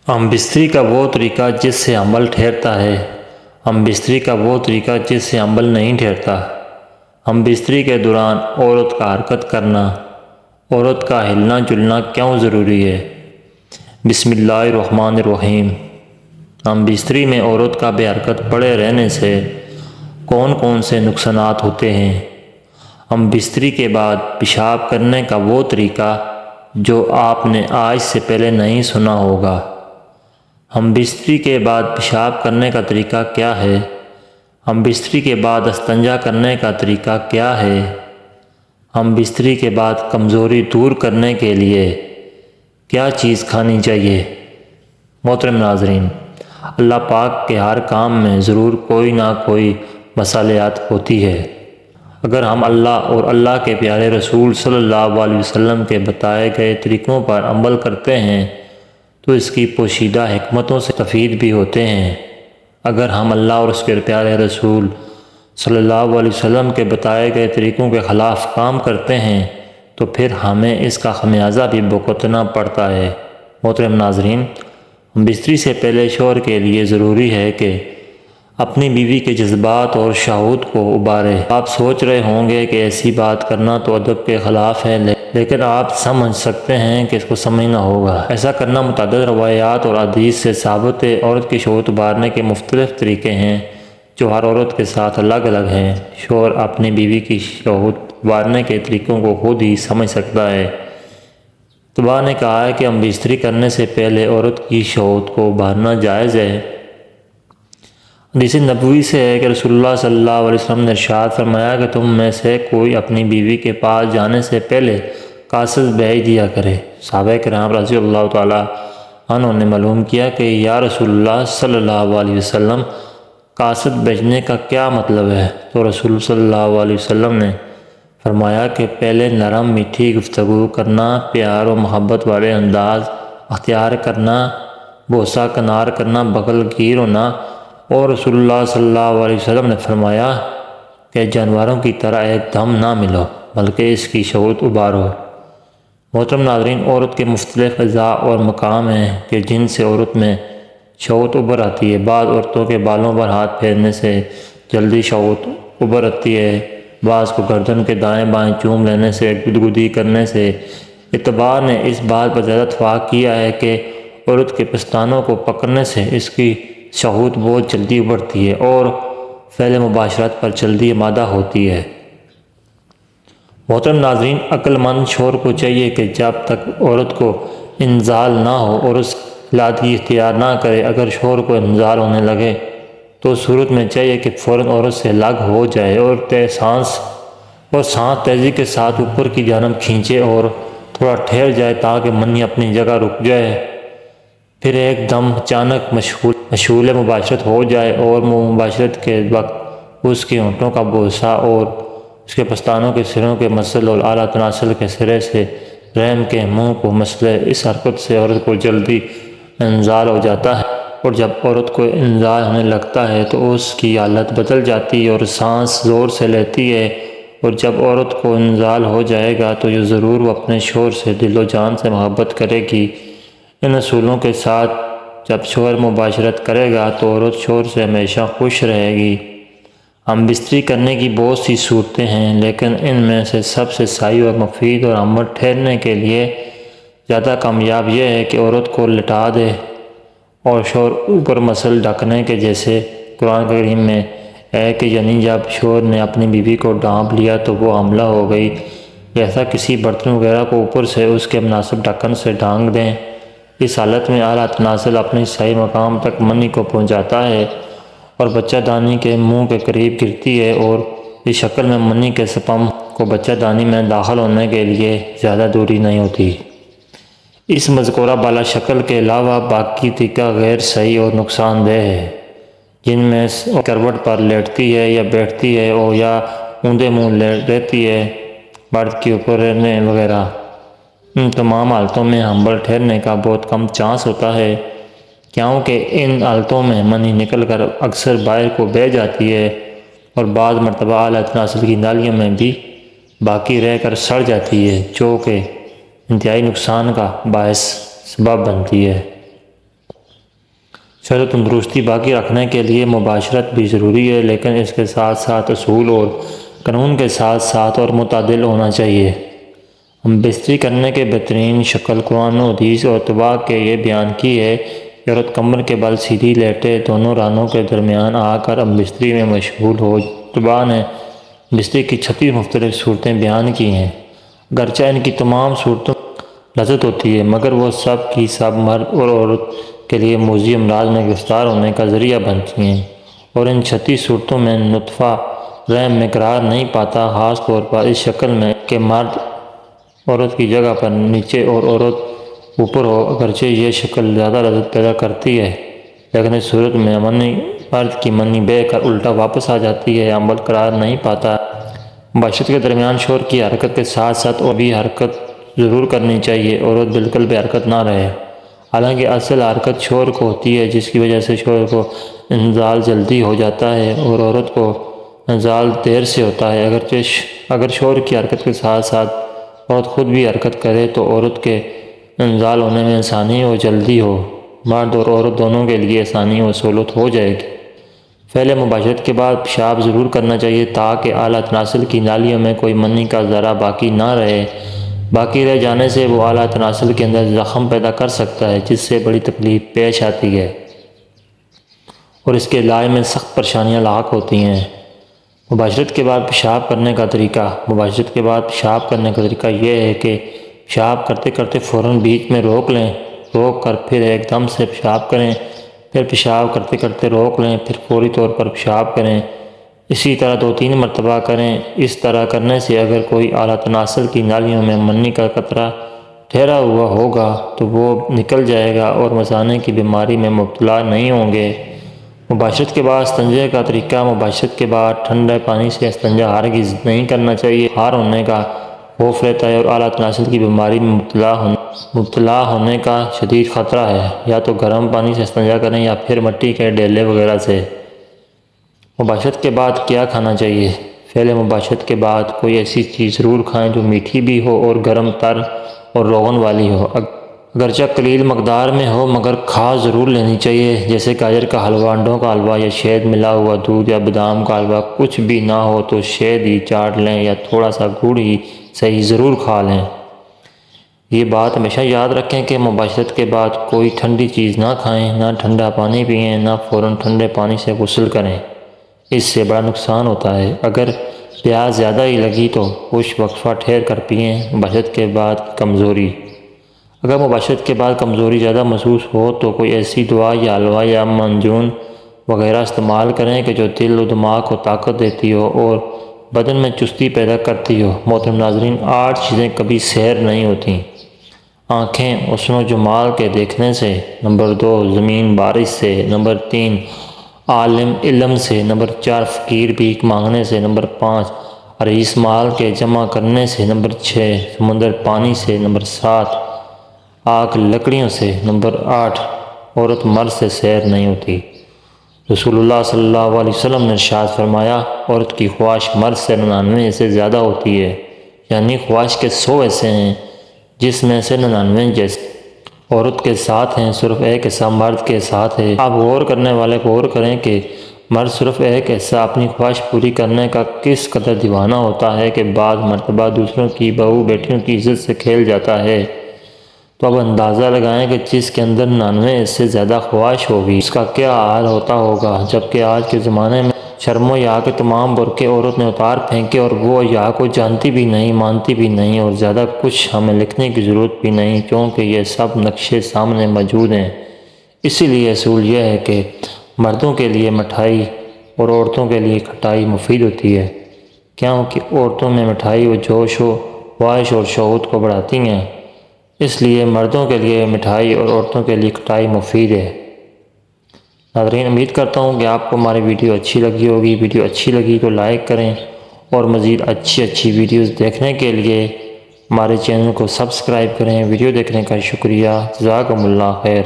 ہم بستری کا وہ طریقہ جس سے عمل ٹھہرتا ہے، ہم بستری کا وہ طریقہ جس سے عمل نہیں ٹھہرتا۔ ہم بستری کے دوران عورت کا حرکت کرنا، عورت کا ہلنا جلنا کیوں ضروری ہے؟ بسم اللہ الرحمن الرحیم۔ ہم بستری میں عورت کا بے حرکت پڑے رہنے سے کون کون سے نقصانات ہوتے ہیں؟ ہم بستری کے بعد پیشاب کرنے کا وہ طریقہ جو آپ نے آج سے پہلے نہیں سنا ہوگا۔ ہم بستری کے بعد پیشاب کرنے کا طریقہ کیا ہے؟ ہم بستری کے بعد استنجا کرنے کا طریقہ کیا ہے؟ ہم بستری کے بعد کمزوری دور کرنے کے لیے کیا چیز کھانی چاہیے؟ محترم ناظرین، اللہ پاک کے ہر کام میں ضرور کوئی نہ کوئی مصالحت ہوتی ہے۔ اگر ہم اللہ اور اللہ کے پیارے رسول صلی اللہ علیہ وسلم کے بتائے گئے طریقوں پر عمل کرتے ہیں تو اس کی پوشیدہ حکمتوں سے مستفید بھی ہوتے ہیں۔ اگر ہم اللہ اور اس کے پیارے رسول صلی اللہ علیہ وسلم کے بتائے گئے طریقوں کے خلاف کام کرتے ہیں تو پھر ہمیں اس کا خمیازہ بھی بھگتنا پڑتا ہے۔ محترم ناظرین، بستری سے پہلے شوہر کے لیے ضروری ہے کہ اپنی بیوی کے جذبات اور شہوت کو ابھارے۔ آپ سوچ رہے ہوں گے کہ ایسی بات کرنا تو ادب کے خلاف ہے، لیکن آپ سمجھ سکتے ہیں کہ اس کو سمجھنا ہوگا۔ ایسا کرنا متعدد روایات اور حدیث سے ثابت ہے۔ عورت کی شہوت ابھارنے کے مختلف طریقے ہیں جو ہر عورت کے ساتھ الگ الگ ہیں۔ شوہر اپنی بیوی کی شہوت ابھارنے کے طریقوں کو خود ہی سمجھ سکتا ہے۔ طبع نے کہا ہے کہ ہم بستری کرنے سے پہلے عورت کی شہوت کو ابھارنا جائز ہے۔ حدیث نبوی سے ہے کہ رسول اللہ صلی اللہ علیہ وسلم نے ارشاد فرمایا کہ تم میں سے کوئی اپنی بیوی کے پاس جانے سے پہلے قاصد بھیج دیا کرے۔ صحابہ کرام رضی اللہ تعالیٰ عنہ نے معلوم کیا کہ یا رسول اللہ صلی اللہ علیہ وسلم، قاصد بھیجنے کا کیا مطلب ہے؟ تو رسول صلی اللہ علیہ وسلم نے فرمایا کہ پہلے نرم میٹھی گفتگو کرنا، پیار و محبت والے انداز اختیار کرنا، بوسہ کنار کرنا، بغل گیر ہونا، اور رسول اللہ صلی اللہ علیہ وسلم نے فرمایا کہ جانوروں کی طرح ایک دم نہ ملو بلکہ اس کی شہوت ابھارو۔ محترم ناظرین، عورت کے مختلف اعضاء اور مقام ہیں کہ جن سے عورت میں شہوت ابھر آتی ہے۔ بعض عورتوں کے بالوں پر ہاتھ پھیرنے سے جلدی شہوت ابھر آتی ہے، بعض کو گردن کے دائیں بائیں چوم لینے سے، گدگدی کرنے سے۔ اتباع نے اس بات پر زیادہ اتفاق کیا ہے کہ عورت کے پستانوں کو پکڑنے سے اس کی شہوت بہت جلدی ابھرتی ہے اور فعل مباشرت پر جلدی آمادہ ہوتی ہے۔ محترم ناظرین، عقل مند شوہر کو چاہیے کہ جب تک عورت کو انزال نہ ہو اور اس لادگی اختیار نہ کرے۔ اگر شوہر کو انزال ہونے لگے تو اس صورت میں چاہیے کہ فوراً عورت سے الگ ہو جائے اور سانس تیزی کے ساتھ اوپر کی جانب کھینچے اور تھوڑا ٹھہر جائے تاکہ منی اپنی جگہ رک جائے۔ پھر ایک دم اچانک مشغول مباشرت ہو جائے اور مباشرت کے وقت اس کے ہونٹوں کا بوسہ اور اس کے پستانوں کے سروں کے مسل اور اعلیٰ تناسل کے سرے سے رحم کے منہ کو مسلے۔ اس حرکت سے عورت کو جلدی انزال ہو جاتا ہے، اور جب عورت کو انزال ہونے لگتا ہے تو اس کی حالت بدل جاتی ہے اور سانس زور سے لیتی ہے۔ اور جب عورت کو انزال ہو جائے گا تو یہ ضرور وہ اپنے شوہر سے دل و جان سے محبت کرے گی۔ ان اصولوں کے ساتھ جب شوہر مباشرت کرے گا تو عورت شوہر سے ہمیشہ خوش رہے گی۔ ہم بستری کرنے کی بہت سی صورتیں ہیں، لیکن ان میں سے سب سے صحیح اور مفید اور عمل ٹھہرنے کے لیے زیادہ کامیاب یہ ہے کہ عورت کو لٹا دے اور شوہر اوپر مسل ڈھکنے کے جیسے قرآن کریم میں ہے کہ یعنی جب شوہر نے اپنی بیوی کو ڈھانپ لیا تو وہ حاملہ ہو گئی، جیسا کسی برتن وغیرہ کو اوپر سے اس کے مناسب ڈھکن سے ڈھانک دیں۔ اس حالت میں اعلیٰ تناسل اپنی صحیح مقام تک منی کو پہنچاتا ہے اور بچہ دانی کے منہ کے قریب گرتی ہے، اور اس شکل میں منی کے سپم کو بچہ دانی میں داخل ہونے کے لیے زیادہ دوری نہیں ہوتی۔ اس مذکورہ بالا شکل کے علاوہ باقی طریقہ غیر صحیح اور نقصان دہ ہے، جن میں کروٹ پر لیٹتی ہے یا بیٹھتی ہے اور یا اوندے منہ رہتی ہے، مرد کے اوپر رہنے وغیرہ۔ ان تمام حالتوں میں حمل ٹھہرنے کا بہت کم چانس ہوتا ہے، کیونکہ ان حالتوں میں منی نکل کر اکثر باہر کو بہہ جاتی ہے اور بعض مرتبہ اعلیٰ تناسل کی نالیوں میں بھی باقی رہ کر سڑ جاتی ہے، جو کہ انتہائی نقصان کا باعث سبب بنتی ہے۔ صحت و تندرستی باقی رکھنے کے لیے مباشرت بھی ضروری ہے، لیکن اس کے ساتھ ساتھ اصول اور قانون کے ساتھ ساتھ اور متعادل ہونا چاہیے۔ ہم بستری کرنے کے بہترین شکل قرآن و حدیث اور اتباع کے یہ بیان کی ہے کہ عورت کمر کے بل سیدھی لیٹے دونوں رانوں کے درمیان آ کر ہم بستری میں مشغول ہو۔ اتباع نے بستری کی 36 مختلف صورتیں بیان کی ہیں، گرچہ ان کی تمام صورتوں لذت ہوتی ہے، مگر وہ سب کی سب مرد اور عورت کے لیے موذی امراض میں گرفتار ہونے کا ذریعہ بنتی ہیں، اور ان 36 صورتوں میں نطفہ رحم میں قرار نہیں پاتا، خاص طور پر اس شکل میں کہ مرد عورت کی جگہ پر نیچے اور عورت اوپر ہو۔ اگرچہ یہ شکل زیادہ لذت پیدا کرتی ہے، لیکن اس صورت میں منی مرد کی منی بہہ کر الٹا واپس آ جاتی ہے، عمل قرار نہیں پاتا۔ مباشرت کے درمیان شوہر کی حرکت کے ساتھ ساتھ اور بھی حرکت ضرور کرنی چاہیے، عورت بالکل بے حرکت نہ رہے۔ حالانکہ اصل حرکت شوہر کو ہوتی ہے، جس کی وجہ سے شوہر کو انزال جلدی ہو جاتا ہے اور عورت کو انزال دیر سے ہوتا ہے۔ اگر شوہر کی حرکت کے ساتھ ساتھ عورت خود بھی حرکت کرے تو عورت کے انزال ہونے میں آسانی اور جلدی ہو، مرد اور عورت دونوں کے لیے آسانی اور سہولت ہو جائے گی۔ پہلے مباشرت کے بعد پیشاب ضرور کرنا چاہیے تاکہ اعلیٰ تناسل کی نالیوں میں کوئی منی کا ذرہ باقی نہ رہے۔ باقی رہ جانے سے وہ اعلیٰ تناسل کے اندر زخم پیدا کر سکتا ہے، جس سے بڑی تکلیف پیش آتی ہے اور اس کے علاج میں سخت پریشانیاں لاحق ہوتی ہیں۔ مباشرت کے بعد پیشاب کرنے کا طریقہ۔ مباشرت کے بعد پیشاب کرنے کا طریقہ یہ ہے کہ پیشاب کرتے کرتے فوراً بیچ میں روک لیں، روک کر پھر ایک دم سے پیشاب کریں، پھر پیشاب کرتے کرتے روک لیں، پھر فوری طور پر پیشاب کریں۔ اسی طرح 2-3 مرتبہ کریں۔ اس طرح کرنے سے اگر کوئی اعلیٰ تناسل کی نالیوں میں منی کا قطرہ ٹھہرا ہوا ہوگا تو وہ نکل جائے گا اور مثانے کی بیماری میں مبتلا نہیں ہوں گے۔ مباشرت کے بعد استنجے کا طریقہ۔ مباشرت کے بعد ٹھنڈے پانی سے استنجا ہرگز نہیں کرنا چاہیے، بخار ہونے کا خوف رہتا ہے اور اعلیٰ تناسل کی بیماری میں مبتلا ہونے کا شدید خطرہ ہے۔ یا تو گرم پانی سے استنجا کریں یا پھر مٹی کے ڈیلے وغیرہ سے۔ مباشرت کے بعد کیا کھانا چاہیے؟ پہلے مباشرت کے بعد کوئی ایسی چیز ضرور کھائیں جو میٹھی بھی ہو اور گرم تر اور روغن والی ہو، اگرچہ قلیل مقدار میں ہو مگر کھا ضرور لینی چاہیے، جیسے گاجر کا حلوہ، انڈوں کا حلوہ یا شہد ملا ہوا دودھ یا بادام کا حلوہ۔ کچھ بھی نہ ہو تو شہد ہی چاٹ لیں یا تھوڑا سا گڑ ہی صحیح ضرور کھا لیں۔ یہ بات ہمیشہ یاد رکھیں کہ مباشرت کے بعد کوئی ٹھنڈی چیز نہ کھائیں، نہ ٹھنڈا پانی پئیں، نہ فوراً ٹھنڈے پانی سے غسل کریں، اس سے بڑا نقصان ہوتا ہے۔ اگر پیاس زیادہ ہی لگی تو کچھ وقفہ ٹھہر کر پئیں۔ مباشرت کے بعد کمزوری۔ اگر مباشرت کے بعد کمزوری زیادہ محسوس ہو تو کوئی ایسی دوا یا حلوہ یا منجون وغیرہ استعمال کریں کہ جو دل و دماغ کو طاقت دیتی ہو اور بدن میں چستی پیدا کرتی ہو۔ محترم ناظرین، 8 چیزیں کبھی سیر نہیں ہوتیں۔ آنکھیں حسن و جمال کے دیکھنے سے، نمبر 2 زمین بارش سے، نمبر 3 عالم علم سے، نمبر 4 فقیر بھیک مانگنے سے، نمبر 5 عریس مال کے جمع کرنے سے، نمبر 6 سمندر پانی سے، نمبر 7 آگ لکڑیوں سے، نمبر 8 عورت مرد سے سیر نہیں ہوتی۔ رسول اللہ صلی اللہ علیہ وسلم نے ارشاد فرمایا، عورت کی خواہش مرد سے 99 سے زیادہ ہوتی ہے، یعنی خواہش کے 100 ایسے ہیں جس میں سے 99 جیسے عورت کے ساتھ ہیں، صرف ایک حصہ مرد کے ساتھ ہے۔ آپ غور کرنے والے غور کریں کہ مرد صرف ایک حصہ اپنی خواہش پوری کرنے کا کس قدر دیوانہ ہوتا ہے کہ بعض مرتبہ دوسروں کی بہو بیٹیوں کی عزت سے کھیل جاتا ہے۔ تو اب اندازہ لگائیں کہ جس کے اندر 99 سے زیادہ خواہش ہوگی اس کا کیا حال ہوتا ہوگا۔ جبکہ آج کے زمانے میں شرم و حیا کے تمام برقعے عورت نے اتار پھینکے اور وہ حیا کو جانتی بھی نہیں، مانتی بھی نہیں، اور زیادہ کچھ ہمیں لکھنے کی ضرورت بھی نہیں کیونکہ یہ سب نقشے سامنے موجود ہیں۔ اسی لیے اصول یہ ہے کہ مردوں کے لیے مٹھائی اور عورتوں کے لیے کھٹائی مفید ہوتی ہے، کیونکہ عورتوں میں مٹھائی و جوش و خواہش اور شہوت کو بڑھاتی ہیں، اس لیے مردوں کے لیے مٹھائی اور عورتوں کے لیے کھٹائی مفید ہے۔ ناظرین، امید کرتا ہوں کہ آپ کو ہماری ویڈیو اچھی لگی ہوگی۔ ویڈیو اچھی لگی تو لائک کریں اور مزید اچھی ویڈیوز دیکھنے کے لیے ہمارے چینل کو سبسکرائب کریں۔ ویڈیو دیکھنے کا شکریہ۔ جزاکم اللہ خیر۔